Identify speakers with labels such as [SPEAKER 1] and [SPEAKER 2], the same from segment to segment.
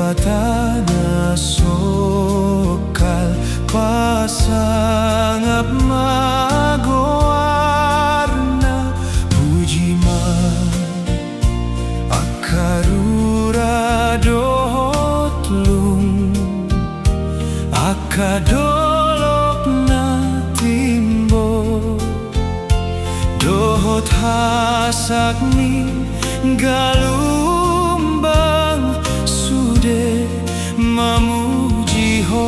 [SPEAKER 1] bata na sokal pasangap magoarna pujima akarura dotlung akadolok na timbo dohot hasakni galumbang sude mamuji ho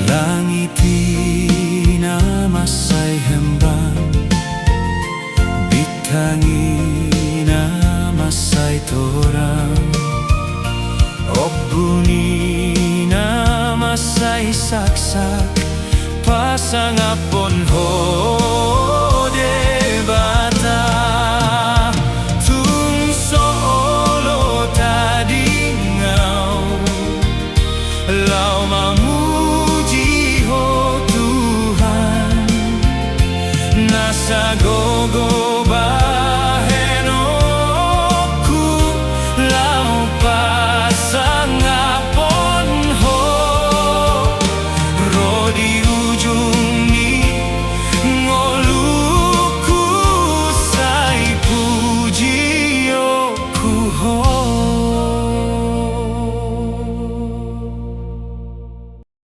[SPEAKER 1] langitina masay hembang bitangina masay torang obunina masay saksak pasangapon ho bata tung solo tadi ngau lau mamuji ho Tuhan nasa gogo